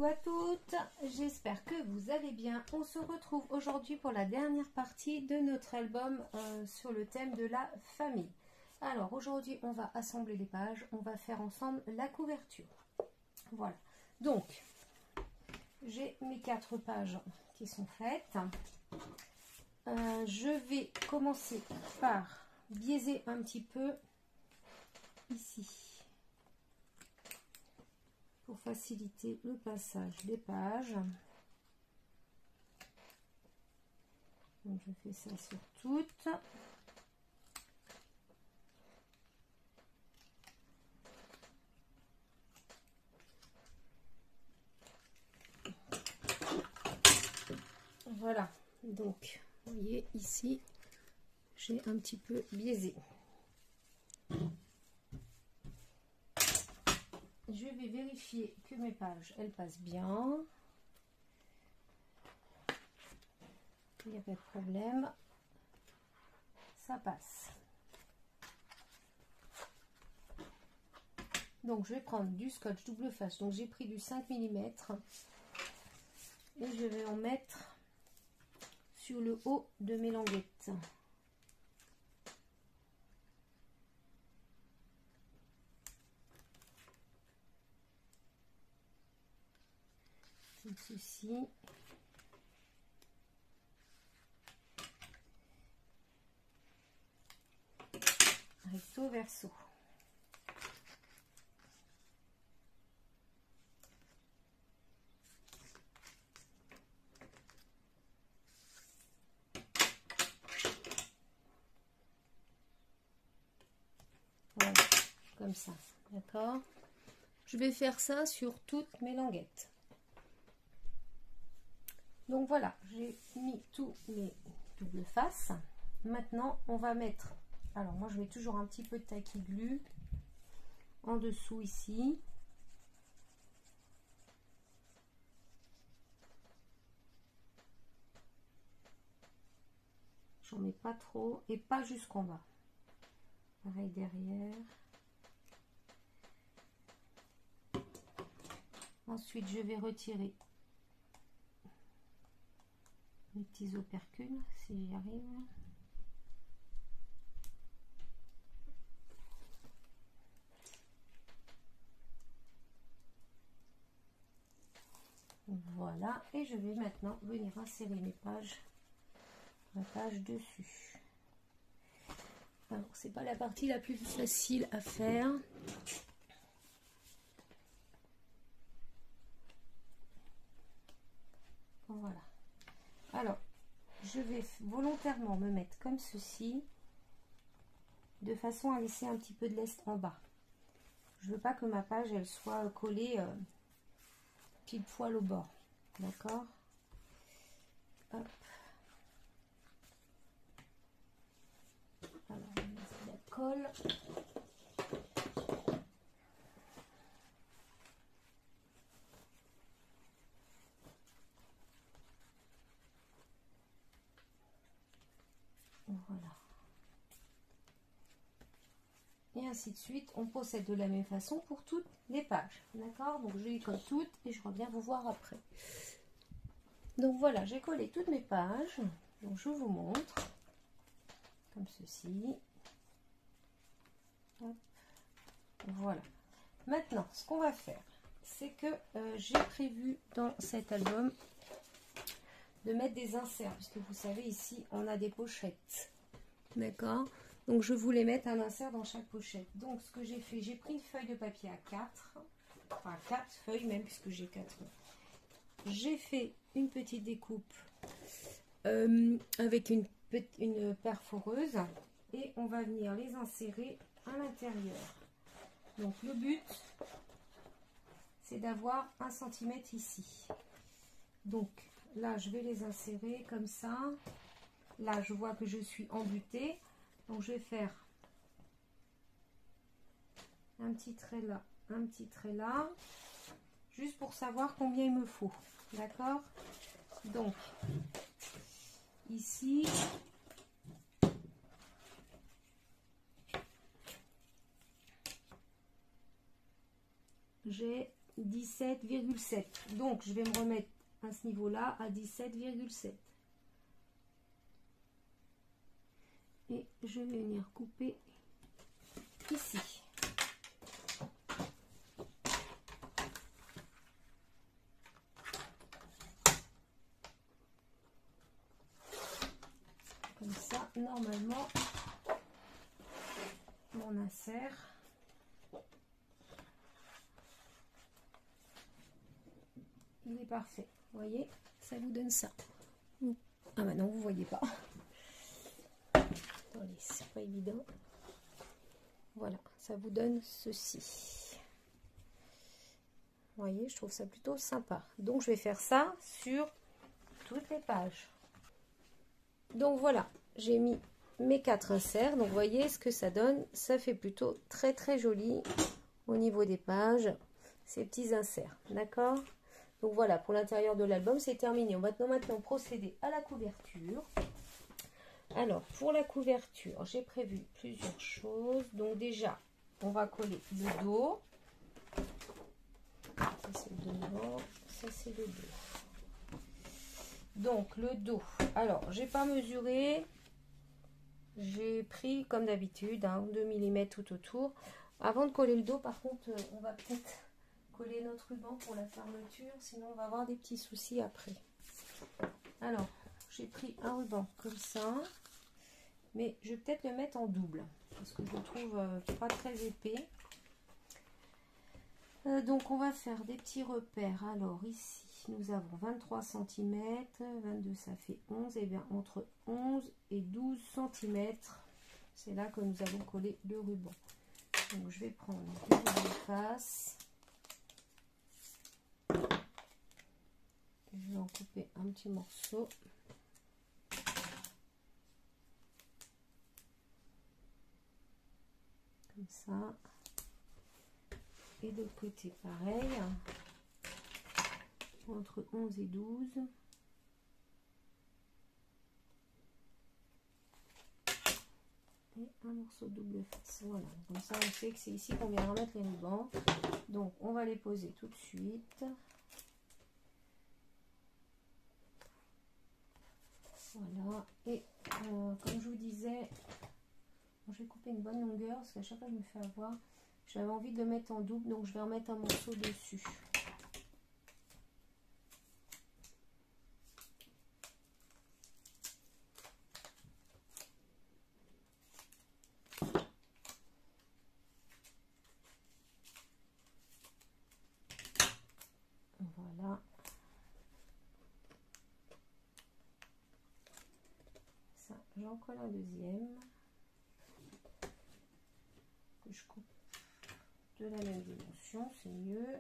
Coucou à toutes, j'espère que vous allez bien. On se retrouve aujourd'hui pour la dernière partie de notre album sur le thème de la famille. Alors aujourd'hui on va assembler les pages, on va faire ensemble la couverture. Voilà, donc j'ai mes 4 pages qui sont faites. Je vais commencer par biaiser un petit peu ici pour faciliter le passage des pages. Donc je fais ça sur toutes. Voilà, donc vous voyez ici j'ai un petit peu biaisé. Je vais vérifier que mes pages elles passent bien. Il n'y a pas de problème, ça passe. Donc je vais prendre du scotch double face, donc j'ai pris du 5 mm et je vais en mettre sur le haut de mes languettes. Comme ceci. Recto verso. Voilà, comme ça, d'accord. Je vais faire ça sur toutes mes languettes. Donc voilà, j'ai mis tous mes doubles faces. Maintenant, on va mettre, alors moi je mets toujours un petit peu de tacky glue en dessous ici. J'en mets pas trop et pas jusqu'en bas. Pareil derrière. Ensuite, je vais retirer mes petits opercules si j'y arrive. Voilà, et je vais maintenant venir insérer mes pages, la page dessus. Alors, c'est pas la partie la plus facile à faire. Voilà. Alors, je vais volontairement me mettre comme ceci, de façon à laisser un petit peu de lest en bas. Je veux pas que ma page elle soit collée pile poil au bord, d'accord. Hop. Alors, on met de la colle. Voilà. Et ainsi de suite, on procède de la même façon pour toutes les pages, d'accord. Donc je les colle toutes et je reviens vous voir après. Donc voilà, j'ai collé toutes mes pages, donc je vous montre comme ceci. Hop. Voilà, maintenant ce qu'on va faire, c'est que j'ai prévu dans cet album de mettre des inserts, puisque vous savez ici on a des pochettes, d'accord. Donc je voulais mettre un insert dans chaque pochette. Donc ce que j'ai fait, j'ai pris une feuille de papier à 4, enfin 4 feuilles même, puisque j'ai 4. J'ai fait une petite découpe avec une perforeuse et on va venir les insérer à l'intérieur. Donc le but, c'est d'avoir 1 cm ici. Donc là, je vais les insérer comme ça. Là, je vois que je suis embutée. Donc je vais faire un petit trait là, un petit trait là, juste pour savoir combien il me faut, d'accord. Donc ici j'ai 17,7. Donc, je vais me remettre à ce niveau-là à 17,7. Et je vais venir couper ici. Comme ça, normalement, mon insert il est parfait. Vous voyez, ça vous donne ça. Ah bah non, vous voyez pas. Attendez, c'est pas évident. Voilà, ça vous donne ceci. Vous voyez, je trouve ça plutôt sympa. Donc, je vais faire ça sur toutes les pages. Donc, voilà, j'ai mis mes 4 inserts. Donc, vous voyez ce que ça donne. Ça fait plutôt très, très joli au niveau des pages, ces petits inserts. D'accord? Donc, voilà, pour l'intérieur de l'album, c'est terminé. On va maintenant procéder à la couverture. Alors, pour la couverture, j'ai prévu plusieurs choses. Donc, déjà, on va coller le dos. Ça, c'est le devant. Ça, c'est le dos. Donc, le dos. Alors, j'ai pas mesuré. J'ai pris, comme d'habitude, 2 mm tout autour. Avant de coller le dos, par contre, on va peut-être coller notre ruban pour la fermeture. Sinon, on va avoir des petits soucis après. Alors, j'ai pris un ruban comme ça. Mais je vais peut-être le mettre en double. Parce que je le trouve pas très épais. Donc, on va faire des petits repères. Alors, ici, nous avons 23 cm. 22, ça fait 11. Et bien, entre 11 et 12 cm, c'est là que nous allons coller le ruban. Donc, je vais prendre deux faces. Je vais en couper un petit morceau. Comme ça. Et de l'autre côté, pareil. Entre 11 et 12. Et un morceau double face. Voilà. Comme ça, on sait que c'est ici qu'on vient remettre les rubans. Donc, on va les poser tout de suite. Voilà. Et comme je vous disais, bon, je vais couper une bonne longueur parce qu'à chaque fois, je me fais avoir. J'avais envie de le mettre en double, donc je vais remettre un morceau dessus. Voilà. Ça, j'en colle un deuxième. Que je coupe de la même dimension, c'est mieux.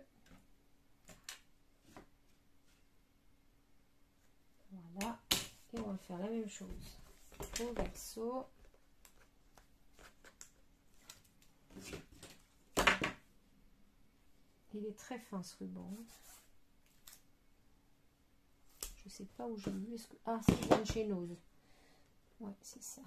Voilà. Et on va faire la même chose au verso. Il est très fin ce ruban. Je sais pas où j'ai vu. Que... Ah, c'est une chez Nose. Ouais, c'est ça.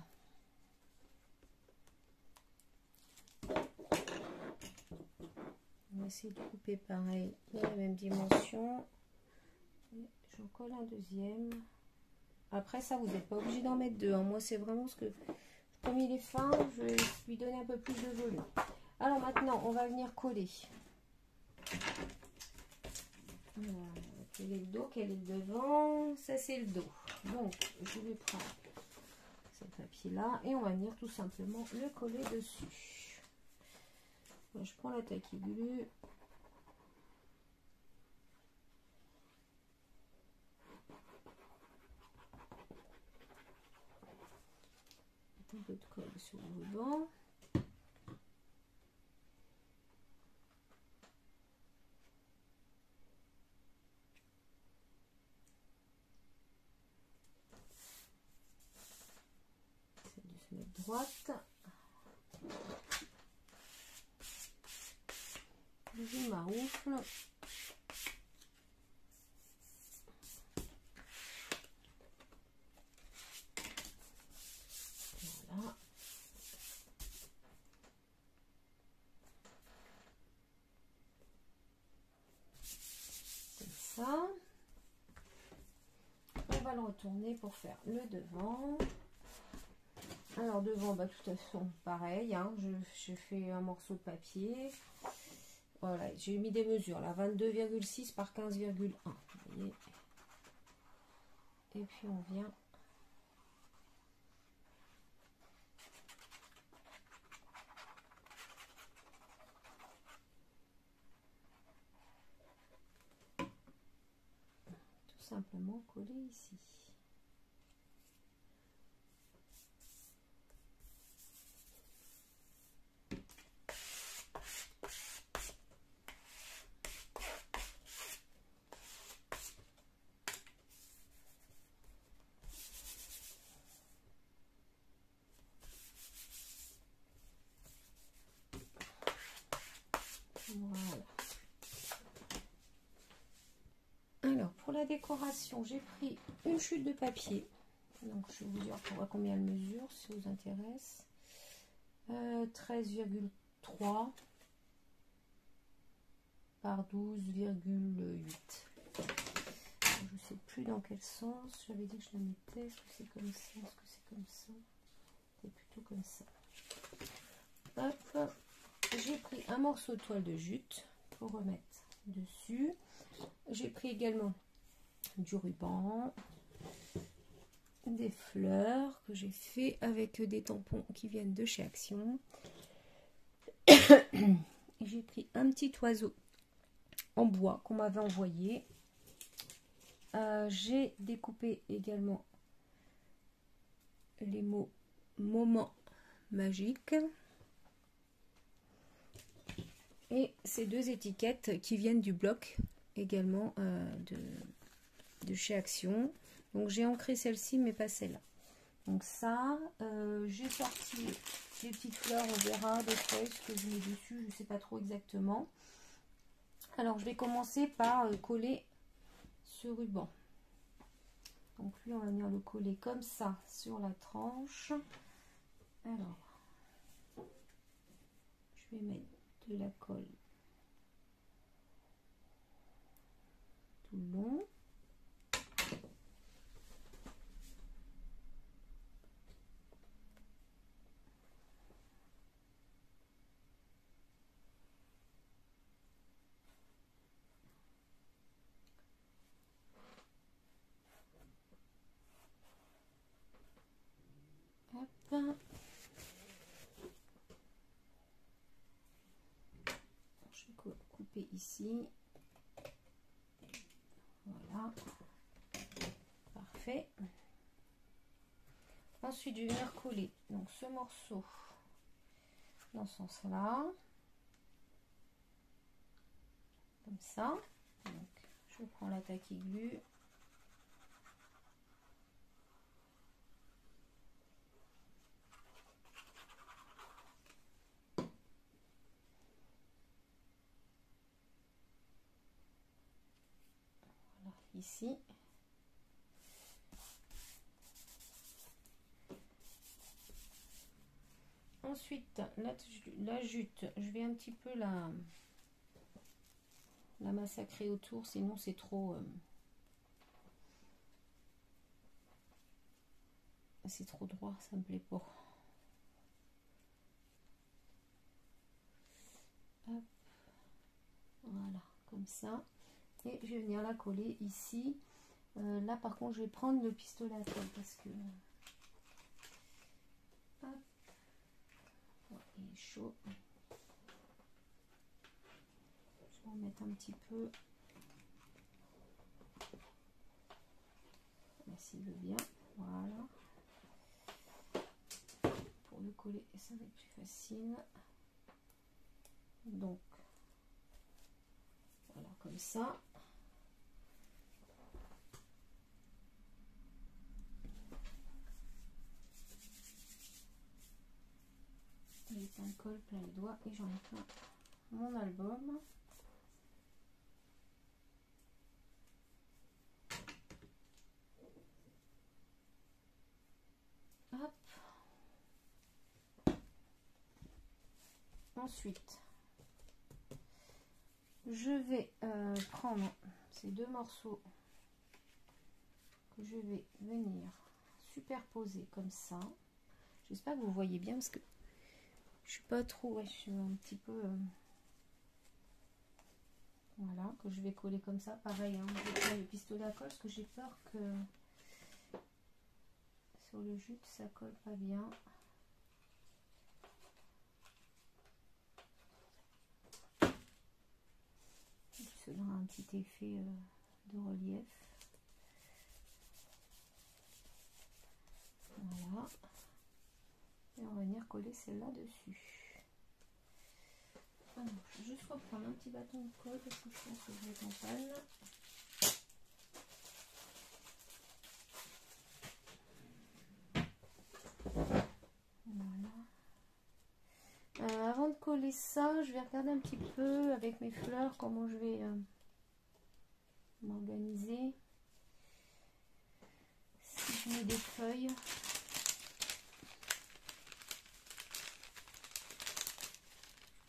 On va essayer de couper pareil dans la même dimension. J'en colle un deuxième. Après ça, vous n'êtes pas obligé d'en mettre deux. Hein. Moi, c'est vraiment ce que... Comme il est fin, je vais lui donner un peu plus de volume. Alors maintenant, on va venir coller. Quel est le dos, quel est le devant? Ça, c'est le dos. Donc, je vais prendre ce papier-là et on va venir tout simplement le coller dessus. Moi, je prends la taille glue. Un peu de colle sur le ruban. J'essaie de se mettre droite. Je maroufle. Voilà. ça. On va le retourner pour faire le devant. Alors devant, bah, de toute façon pareil, hein, je fais un morceau de papier. Voilà, j'ai mis des mesures là, 22,6 par 15,1. Et puis on vient tout simplement coller ici. Voilà. Alors, pour la décoration, j'ai pris une chute de papier. Donc, je vais vous dire pour voir combien elle mesure, si ça vous intéresse. 13,3 par 12,8. Je ne sais plus dans quel sens. J'avais dit que je la mettais. Est-ce que c'est comme ça? Est-ce que c'est comme ça? C'est plutôt comme ça. Hop. J'ai pris un morceau de toile de jute pour remettre dessus. J'ai pris également du ruban, des fleurs que j'ai fait avec des tampons qui viennent de chez Action. J'ai pris un petit oiseau en bois qu'on m'avait envoyé. J'ai découpé également les mots moment magique. Et ces deux étiquettes qui viennent du bloc également de chez Action. Donc j'ai ancré celle-ci mais pas celle-là. Donc ça, j'ai sorti les petites fleurs, on verra des feuilles, ce que je mets dessus, je ne sais pas trop exactement. Alors je vais commencer par coller ce ruban. Donc lui on va venir le coller comme ça sur la tranche. Alors, je vais mettre de la colle tout le long. Hop. Je vais couper ici. Voilà. Parfait. Ensuite, je vais venir coller donc ce morceau dans ce sens-là. Comme ça. Donc, je prends la tacky glue. Voilà, ici. Ensuite, la jute, je vais un petit peu la massacrer autour, sinon c'est trop droit, ça me plaît pas. Hop. Voilà, comme ça. Et je vais venir la coller ici. Là par contre je vais prendre le pistolet à colle parce que hop. Ouais, il est chaud. Je vais en mettre un petit peu. S'il veut bien. Voilà. Pour le coller, ça va être plus facile. Donc, voilà, comme ça. J'ai plein de colle, plein les doigts et j'en ai plein mon album. Hop. Ensuite, je vais prendre ces deux morceaux que je vais venir superposer comme ça. J'espère que vous voyez bien parce que je suis pas trop, ouais, je suis un petit peu voilà, que je vais coller comme ça. Pareil, hein, je vais prendre le pistolet à colle parce que j'ai peur que sur le jute ça colle pas bien. Ça donnera un petit effet de relief. Voilà. Et on va venir coller celle-là dessus. Alors, je vais juste reprendre un petit bâton de colle parce que je pense que je vais être en panne. Voilà. Avant de coller ça, je vais regarder un petit peu avec mes fleurs comment je vais m'organiser. Si je mets des feuilles.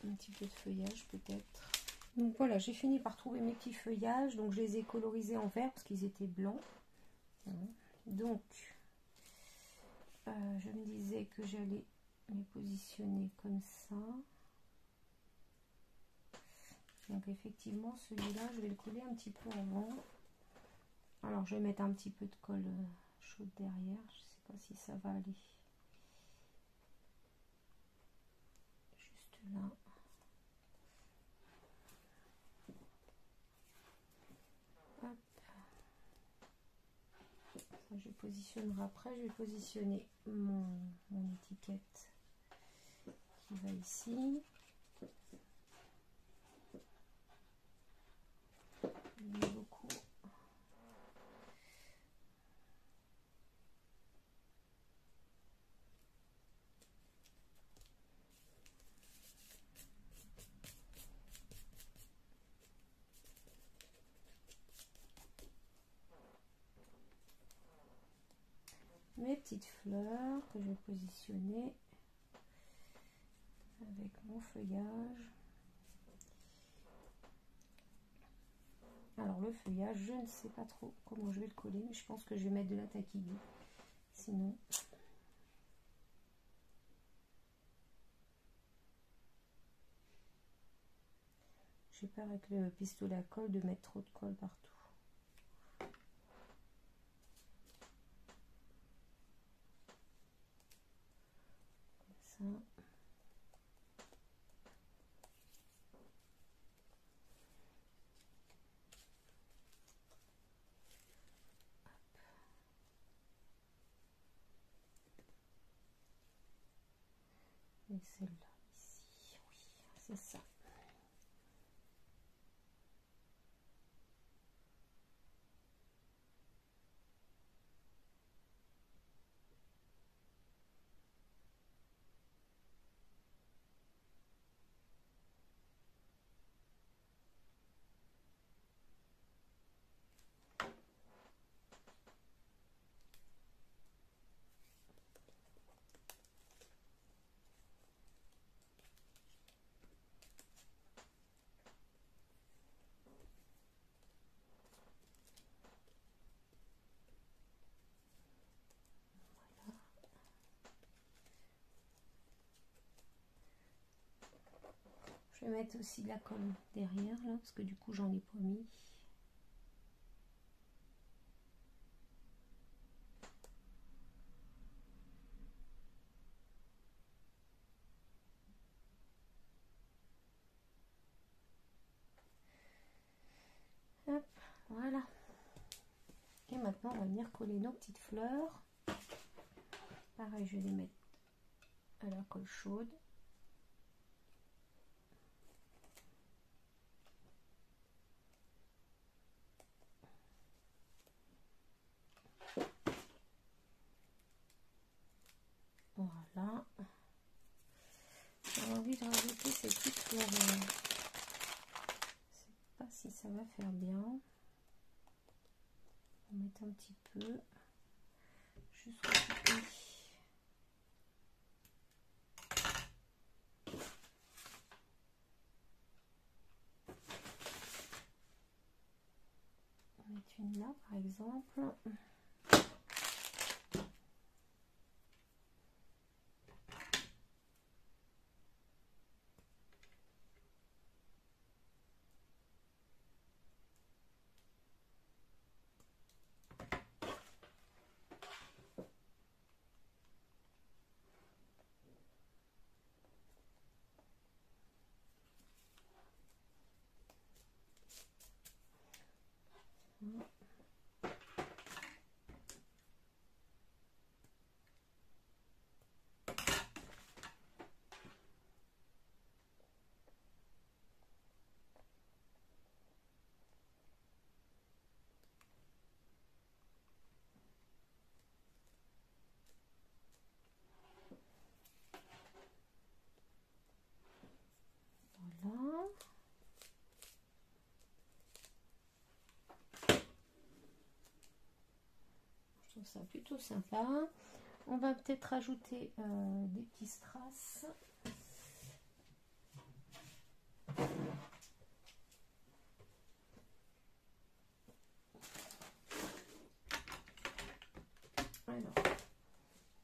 Un petit peu de feuillage peut-être. Donc voilà, j'ai fini par trouver mes petits feuillages. Donc je les ai colorisés en vert parce qu'ils étaient blancs. Donc je me disais que j'allais les positionner comme ça. Donc effectivement celui-là je vais le coller un petit peu avant. Alors je vais mettre un petit peu de colle chaude derrière. Je sais pas si ça va aller. Juste là. Hop. Ça, je positionnerai après. Je vais positionner mon étiquette qui va ici. Beaucoup. Mes petites fleurs que je vais positionner avec mon feuillage. Alors le feuillage, je ne sais pas trop comment je vais le coller, mais je pense que je vais mettre de la taquille. Sinon, j'ai peur avec le pistolet à colle de mettre trop de colle partout. Comme ça. Et celle-là ici, oui, c'est ça. Je vais mettre aussi de la colle derrière là, parce que du coup j'en ai pas mis. Hop, voilà. Et maintenant on va venir coller nos petites fleurs. Pareil, je vais les mettre à la colle chaude. Voilà. J'ai envie de rajouter ces petites fleurs. Je ne sais pas si ça va faire bien. On va mettre un petit peu. Juste recouper. mettre une là, par exemple. Voilà. Je trouve ça plutôt sympa. On va peut-être rajouter des petits strass. Alors,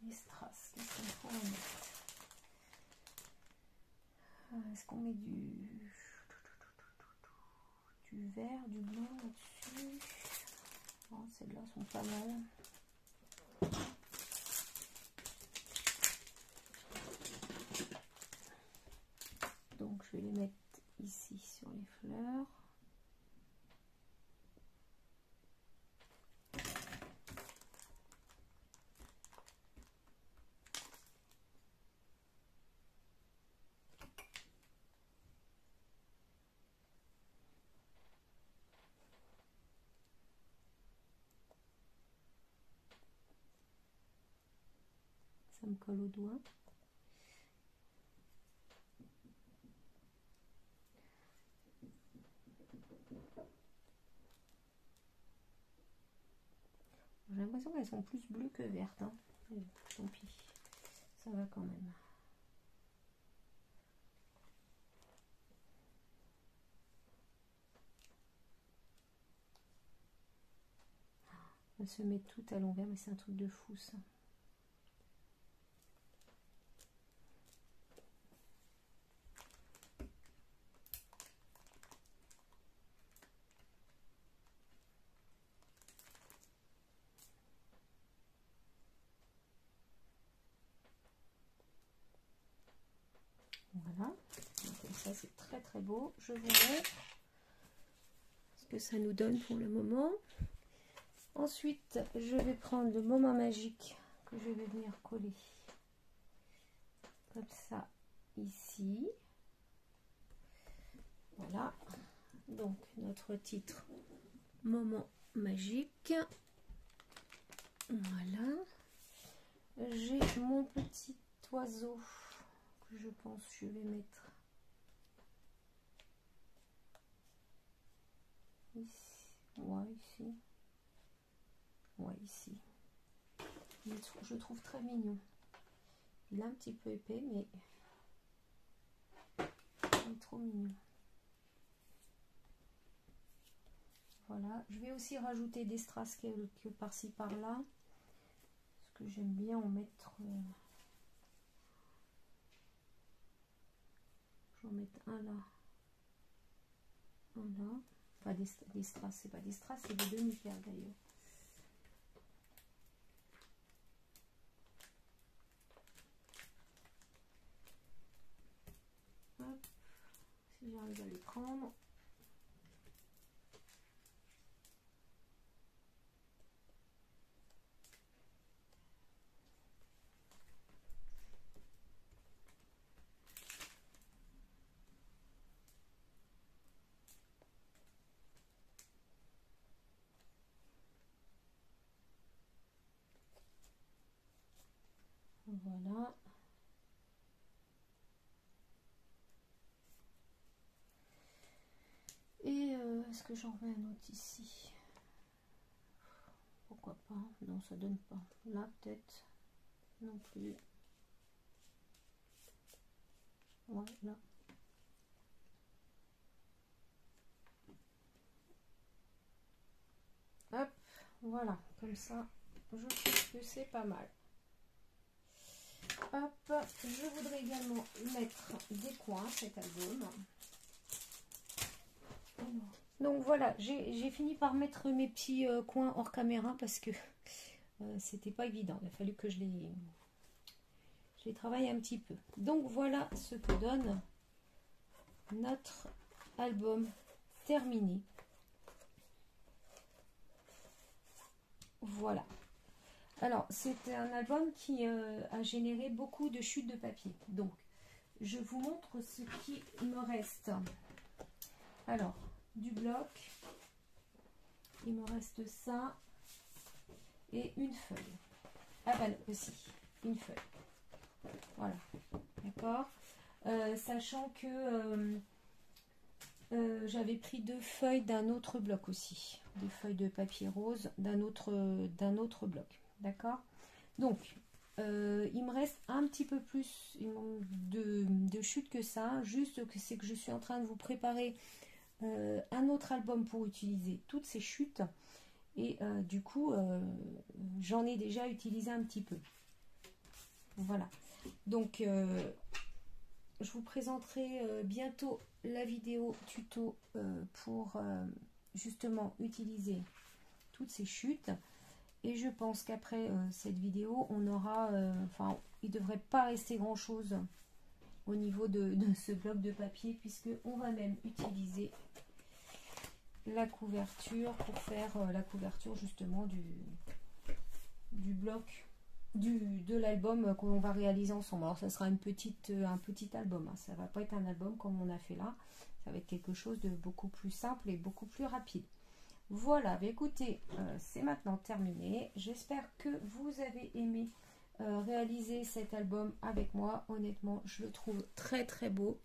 les strass, qu'est-ce qu'on faut en mettre? Est-ce qu'on met du vert, du blanc là-dessus? Oh, celles-là sont pas mal. Donc je vais les mettre ici sur les fleurs. Ça me colle au doigt. J'ai l'impression qu'elles sont plus bleues que vertes. Hein. Tant pis, ça va quand même. Elles se mettent toutes à l'envers, mais c'est un truc de fou ça. Voilà, donc ça c'est très très beau. Je vous montre ce que ça nous donne pour le moment. Ensuite, je vais prendre le moment magique que je vais venir coller comme ça ici. Voilà, donc notre titre moment magique. Voilà, j'ai mon petit oiseau que je pense que je vais mettre ici. Ouais, ici. Ouais, ici. Je trouve très mignon. Il est un petit peu épais, mais il est trop mignon. Voilà, je vais aussi rajouter des strass que par-ci par-là, parce que j'aime bien en mettre. Je vais en mettre un là, un là. Enfin, des strass, c'est pas des strass, c'est des demi-perles d'ailleurs. Hop, si j'arrive à les prendre. Voilà. Et est-ce que j'en mets un autre ici? Pourquoi pas? Non, ça donne pas. Là, peut-être. Non plus. Ouais, là. Voilà, comme ça, je trouve que c'est pas mal. Hop, je voudrais également mettre des coins, cet album. Donc voilà, j'ai fini par mettre mes petits coins hors caméra parce que c'était pas évident. Il a fallu que je les travaille un petit peu. Donc voilà ce que donne notre album terminé. Voilà. Alors, c'est un album qui a généré beaucoup de chutes de papier. Donc, je vous montre ce qui me reste. Alors, du bloc. Il me reste ça. Et une feuille. Ah ben aussi, une feuille. Voilà. D'accord. Sachant que j'avais pris 2 feuilles d'un autre bloc aussi. Des feuilles de papier rose d'un autre bloc. D'accord. Donc, il me reste un petit peu plus de chute que ça. Juste que c'est que je suis en train de vous préparer un autre album pour utiliser toutes ces chutes. Et du coup, j'en ai déjà utilisé un petit peu. Voilà. Donc, je vous présenterai bientôt la vidéo tuto pour justement utiliser toutes ces chutes. Et je pense qu'après cette vidéo, on aura, enfin, il ne devrait pas rester grand chose au niveau de ce bloc de papier, puisque on va même utiliser la couverture pour faire la couverture justement du bloc de l'album qu'on va réaliser ensemble. Alors ça sera un petit album, hein. Ça va pas être un album comme on a fait là, ça va être quelque chose de beaucoup plus simple et beaucoup plus rapide. Voilà, bah écoutez, c'est maintenant terminé. J'espère que vous avez aimé réaliser cet album avec moi. Honnêtement, je le trouve très très beau.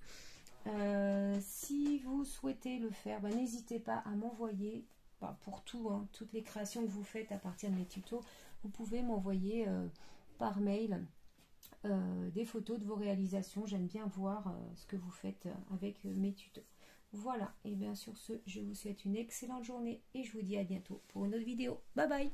Si vous souhaitez le faire, bah, n'hésitez pas à m'envoyer, bah, pour tout, hein, toutes les créations que vous faites à partir de mes tutos, vous pouvez m'envoyer par mail des photos de vos réalisations. J'aime bien voir ce que vous faites avec mes tutos. Voilà, et bien sur ce, je vous souhaite une excellente journée et je vous dis à bientôt pour une autre vidéo. Bye bye!